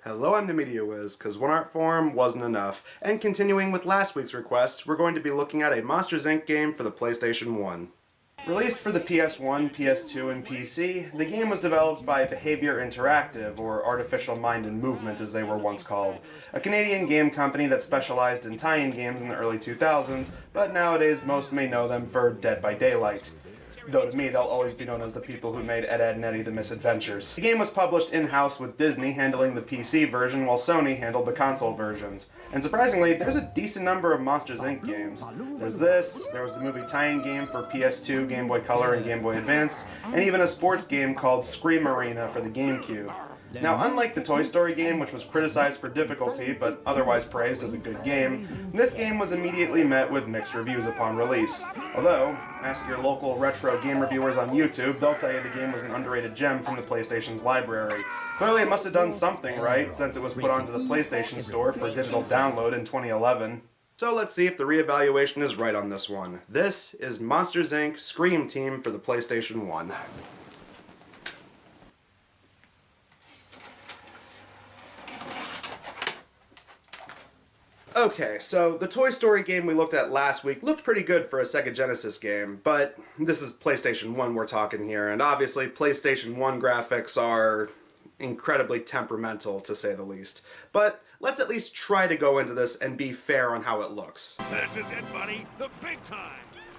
Hello, I'm the Media Wiz, because one art form wasn't enough. And continuing with last week's request, we're going to be looking at a Monsters Inc. game for the PlayStation 1. Released for the PS1, PS2, and PC, the game was developed by Behavior Interactive, or Artificial Mind and Movement as they were once called, a Canadian game company that specialized in tie-in games in the early 2000s, but nowadays most may know them for Dead by Daylight. Though to me, they'll always be known as the people who made Ed, Edd and Eddy the Misadventures. The game was published in-house with Disney handling the PC version while Sony handled the console versions. And surprisingly, there's a decent number of Monsters Inc. games. There's this, there was the movie tie-in game for PS2, Game Boy Color, and Game Boy Advance, and even a sports game called Scream Arena for the GameCube. Now, unlike the Toy Story game, which was criticized for difficulty, but otherwise praised as a good game, this game was immediately met with mixed reviews upon release. Although, ask your local retro game reviewers on YouTube, they'll tell you the game was an underrated gem from the PlayStation's library. Clearly it must have done something right, since it was put onto the PlayStation Store for digital download in 2011. So let's see if the reevaluation is right on this one. This is Monsters Inc. Scream Team for the PlayStation 1. Okay, so the Toy Story game we looked at last week looked pretty good for a Sega Genesis game, but this is PlayStation 1 we're talking here, and obviously PlayStation 1 graphics are incredibly temperamental, to say the least. But let's at least try to go into this and be fair on how it looks. This is it, buddy. The big time.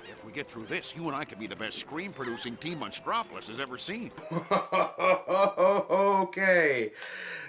If we get through this, you and I could be the best screen-producing team Monstropolis has ever seen. Okay.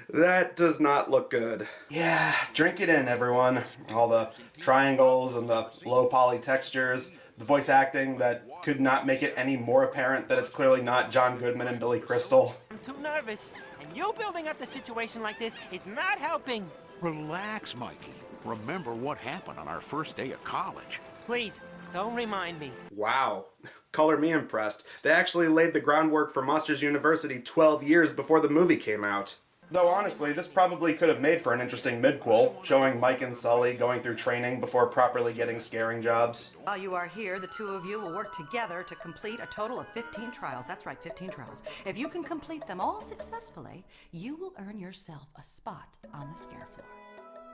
That does not look good. Yeah, drink it in, everyone. All the triangles and the low poly textures, the voice acting that could not make it any more apparent that it's clearly not John Goodman and Billy Crystal. I'm too nervous, and you building up the situation like this is not helping. Relax, Mikey. Remember what happened on our first day of college. Please, don't remind me. Wow. Color me impressed. They actually laid the groundwork for Monsters University 12 years before the movie came out. Though honestly, this probably could have made for an interesting midquel, showing Mike and Sulley going through training before properly getting scaring jobs. While you are here, the two of you will work together to complete a total of 15 trials. That's right, 15 trials. If you can complete them all successfully, you will earn yourself a spot on the scare floor.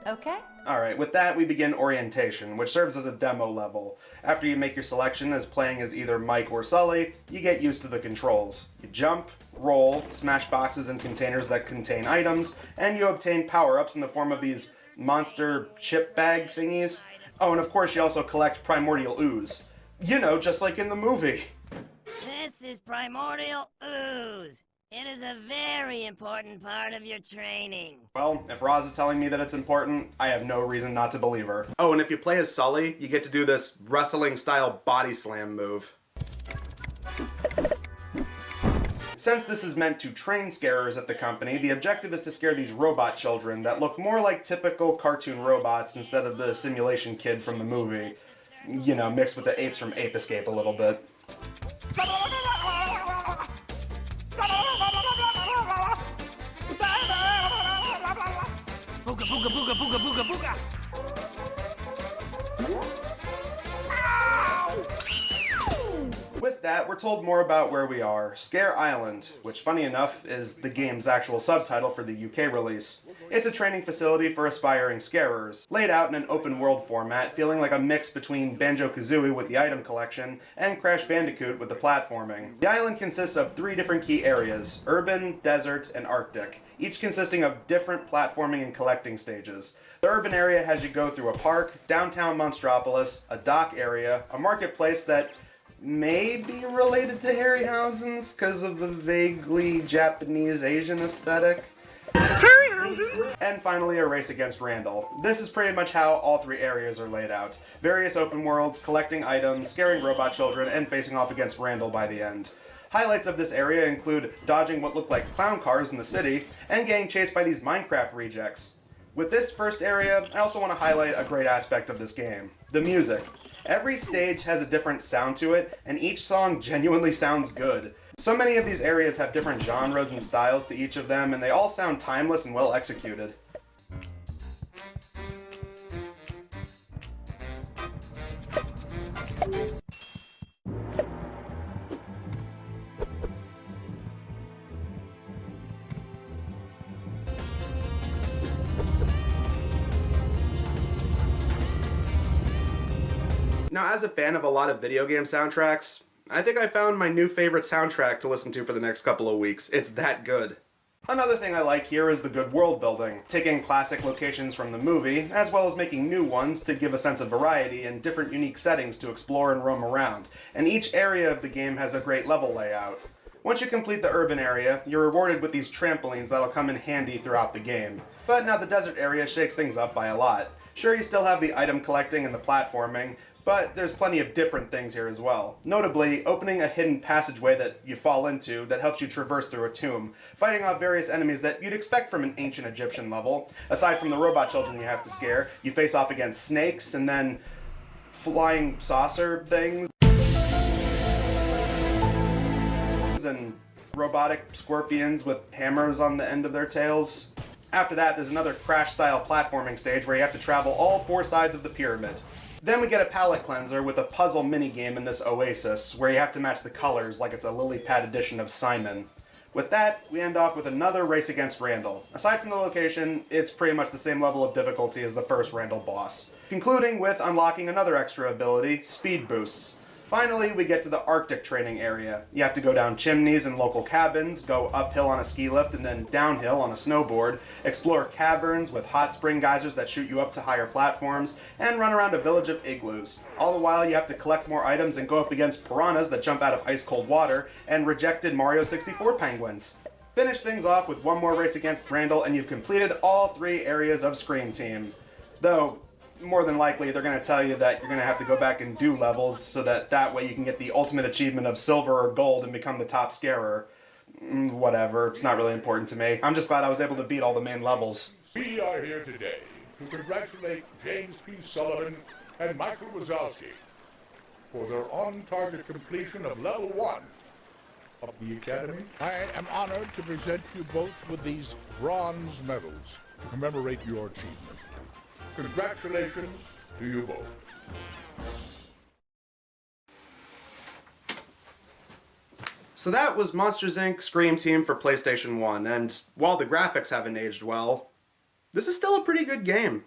Okay? Alright, with that we begin orientation, which serves as a demo level. After you make your selection as playing as either Mike or Sulley, you get used to the controls. You jump, roll, smash boxes and containers that contain items, and you obtain power-ups in the form of these monster chip bag thingies. Oh, and of course you also collect primordial ooze. You know, just like in the movie. This is primordial ooze. It is a very important part of your training. Well, if Roz is telling me that it's important, I have no reason not to believe her. Oh, and if you play as Sulley, you get to do this wrestling-style body slam move. Since this is meant to train scarers at the company, the objective is to scare these robot children that look more like typical cartoon robots instead of the simulation kid from the movie. You know, mixed with the apes from Ape Escape a little bit. Booga, booga, booga, booga, booga, booga. With that, we're told more about where we are, Scare Island, which funny enough is the game's actual subtitle for the UK release. It's a training facility for aspiring scarers, laid out in an open world format, feeling like a mix between Banjo-Kazooie with the item collection and Crash Bandicoot with the platforming. The island consists of 3 different key areas, urban, desert, and Arctic, each consisting of different platforming and collecting stages. The urban area has you go through a park, downtown Monstropolis, a dock area, a marketplace that may be related to Harryhausen's because of the vaguely Japanese-Asian aesthetic. And finally, a race against Randall. This is pretty much how all 3 areas are laid out. Various open worlds, collecting items, scaring robot children, and facing off against Randall by the end. Highlights of this area include dodging what look like clown cars in the city, and getting chased by these Minecraft rejects. With this first area, I also want to highlight a great aspect of this game, the music. Every stage has a different sound to it, and each song genuinely sounds good. So many of these areas have different genres and styles to each of them, and they all sound timeless and well executed. Now, as a fan of a lot of video game soundtracks, I think I found my new favorite soundtrack to listen to for the next couple of weeks. It's that good. Another thing I like here is the good world building, taking classic locations from the movie, as well as making new ones to give a sense of variety and different unique settings to explore and roam around. And each area of the game has a great level layout. Once you complete the urban area, you're rewarded with these trampolines that'll come in handy throughout the game. But now the desert area shakes things up by a lot. Sure, you still have the item collecting and the platforming, but there's plenty of different things here as well. Notably, opening a hidden passageway that you fall into that helps you traverse through a tomb, fighting off various enemies that you'd expect from an ancient Egyptian level. Aside from the robot children you have to scare, you face off against snakes and then flying saucer things and robotic scorpions with hammers on the end of their tails. After that, there's another Crash-style platforming stage where you have to travel all 4 sides of the pyramid. Then we get a palette cleanser with a puzzle minigame in this oasis, where you have to match the colors like it's a lily pad edition of Simon. With that, we end off with another race against Randall. Aside from the location, it's pretty much the same level of difficulty as the first Randall boss. Concluding with unlocking another extra ability, speed boosts. Finally, we get to the Arctic training area. You have to go down chimneys in local cabins, go uphill on a ski lift and then downhill on a snowboard, explore caverns with hot spring geysers that shoot you up to higher platforms, and run around a village of igloos. All the while, you have to collect more items and go up against piranhas that jump out of ice-cold water and rejected Mario 64 penguins. Finish things off with one more race against Randall and you've completed all 3 areas of Scream Team. Though, more than likely, they're going to tell you that you're going to have to go back and do levels so that way you can get the ultimate achievement of silver or gold and become the top scarer. Whatever, it's not really important to me. I'm just glad I was able to beat all the main levels. We are here today to congratulate James P. Sullivan and Michael Wazowski for their on-target completion of level 1 of the Academy. I am honored to present you both with these bronze medals to commemorate your achievement. Congratulations to you both. So that was Monsters Inc. Scream Team for PlayStation 1, and while the graphics haven't aged well, this is still a pretty good game.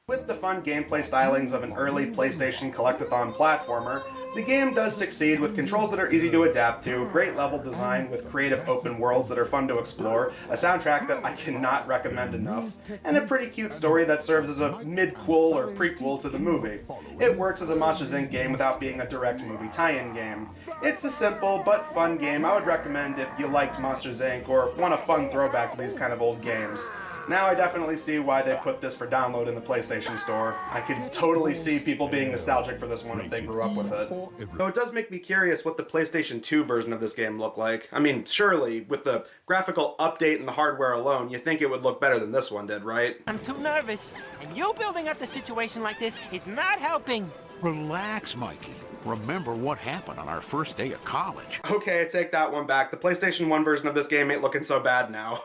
With the fun gameplay stylings of an early PlayStation collectathon platformer, the game does succeed with controls that are easy to adapt to, great level design with creative open worlds that are fun to explore, a soundtrack that I cannot recommend enough, and a pretty cute story that serves as a mid-quel or prequel to the movie. It works as a Monsters Inc. game without being a direct movie tie-in game. It's a simple but fun game I would recommend if you liked Monsters Inc. or want a fun throwback to these kind of old games. Now I definitely see why they put this for download in the PlayStation Store. I could totally see people being nostalgic for this one if they grew up with it. Though it does make me curious what the PlayStation 2 version of this game looked like. I mean, surely, with the graphical update and the hardware alone, you think it would look better than this one did, right? I'm too nervous, and you building up the situation like this is not helping. Relax, Mikey. Remember what happened on our first day of college. Okay, I take that one back. The PlayStation 1 version of this game ain't looking so bad now.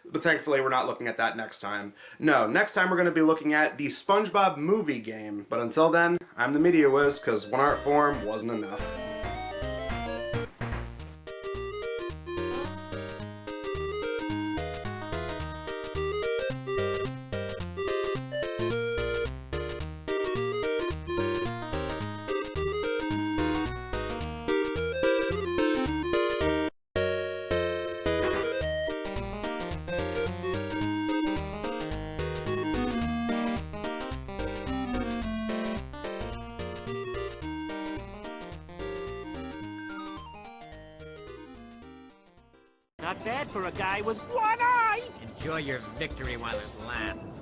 But thankfully we're not looking at that next time. No, next time we're going to be looking at the SpongeBob movie game. But until then, I'm the Media Wiz, because one art form wasn't enough. Not bad for a guy with one eye. Enjoy your victory while it lasts.